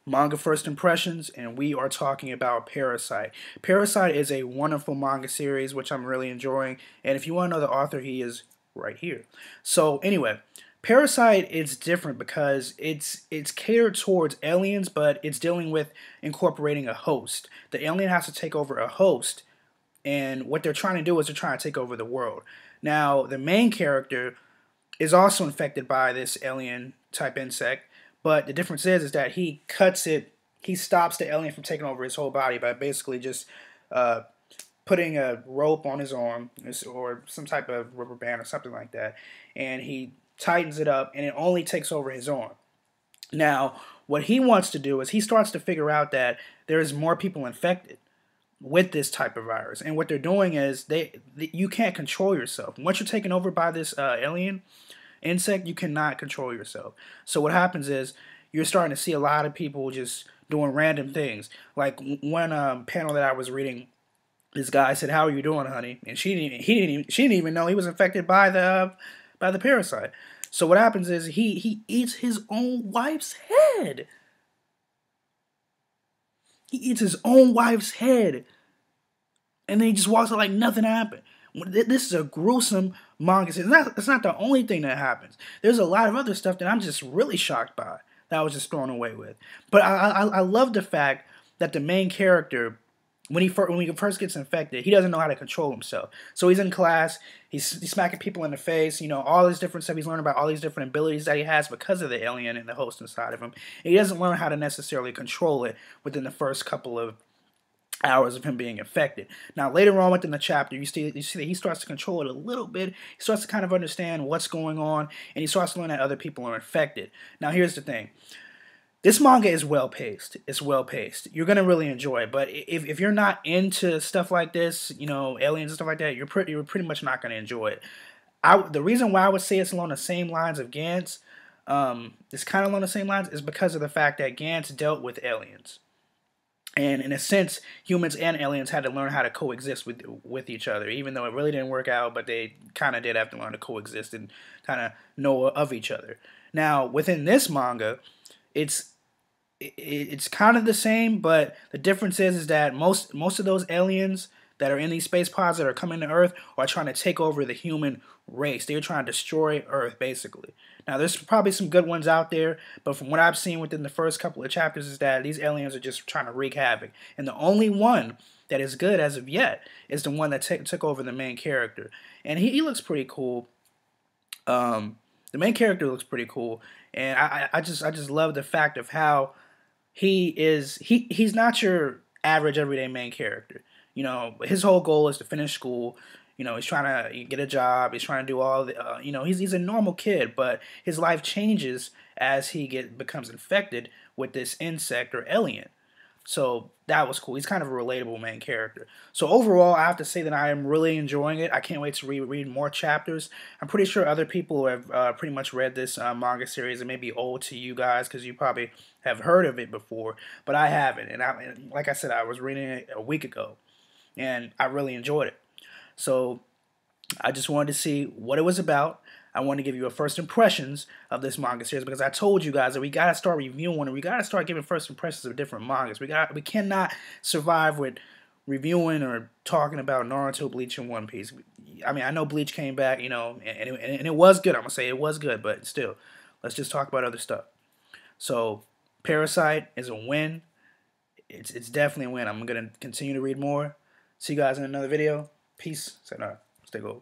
Manga First Impressions, and we are talking about Parasyte. Parasyte is a wonderful manga series which I'm really enjoying, and if you want to know the author, he is right here. So anyway, Parasyte is different because it's catered towards aliens, but it's dealing with incorporating a host. The alien has to take over a host, and what they're trying to do is they're trying to take over the world. Now, the main character is also infected by this alien type insect, but the difference is that he stops the alien from taking over his whole body by basically just uh, putting a rope on his arm or some type of rubber band or something like that, and he tightens it up, and it only takes over his arm. Now, what he wants to do is he starts to figure out that there's more people infected with this type of virus, and what they're doing is you can't control yourself once you're taken over by this alien insect. You cannot control yourself. So what happens is you're starting to see a lot of people just doing random things. Like one panel that I was reading, this guy said, "How are you doing, honey?" And she didn't even know he was infected by the parasite. So what happens is he eats his own wife's head. He eats his own wife's head, and then he just walks out like nothing happened. This is a gruesome manga. It's not the only thing that happens. There's a lot of other stuff that I'm just really shocked by, that I was just thrown away with. But I love the fact that the main character, when he first gets infected, he doesn't know how to control himself. So he's in class, he's smacking people in the face, all this different stuff. He's learning about all these different abilities that he has because of the alien and the host inside of him. And he doesn't learn how to necessarily control it within the first couple of hours of him being infected. Now, later on within the chapter, you see that he starts to control it a little bit. He starts to kind of understand what's going on, and he starts to learn that other people are infected. Now, here's the thing. This manga is well-paced. It's well-paced. You're going to really enjoy it. But if you're not into stuff like this, aliens and stuff like that, you're pretty much not going to enjoy it. The reason why I would say it's along the same lines of Gantz, it's kind of along the same lines, is because of the fact that Gantz dealt with aliens. And in a sense, humans and aliens had to learn how to coexist with each other, even though it really didn't work out, but they kind of did have to learn to coexist and kind of know of each other. Now, within this manga, it's kind of the same, but the difference is that most of those aliens that are in these space pods that are coming to Earth are trying to take over the human race. They're trying to destroy Earth, basically. Now, there's probably some good ones out there, but from what I've seen within the first couple of chapters is that these aliens are just trying to wreak havoc. And the only one that is good as of yet is the one that took over the main character. And he looks pretty cool. The main character looks pretty cool. And I just love the fact of how he's not your average everyday main character. His whole goal is to finish school. He's trying to get a job. He's trying to do all the, he's a normal kid, but his life changes as he becomes infected with this insect or alien. So that was cool. He's kind of a relatable main character. So overall, I have to say that I am really enjoying it. I can't wait to read more chapters. I'm pretty sure other people have pretty much read this manga series. It may be old to you guys because you probably have heard of it before, but I haven't. And like I said, I was reading it a week ago, and I really enjoyed it. So I just wanted to see what it was about. I want to give you a first impressions of this manga series because I told you guys that we gotta start reviewing and we gotta start giving first impressions of different mangas. We cannot survive with reviewing or talking about Naruto, Bleach, and One Piece. I mean, I know Bleach came back, and it was good. I'm gonna say it was good, but still, let's just talk about other stuff. So, Parasyte is a win. It's definitely a win. I'm gonna continue to read more. See you guys in another video. Peace. Sayonara. Stay gold.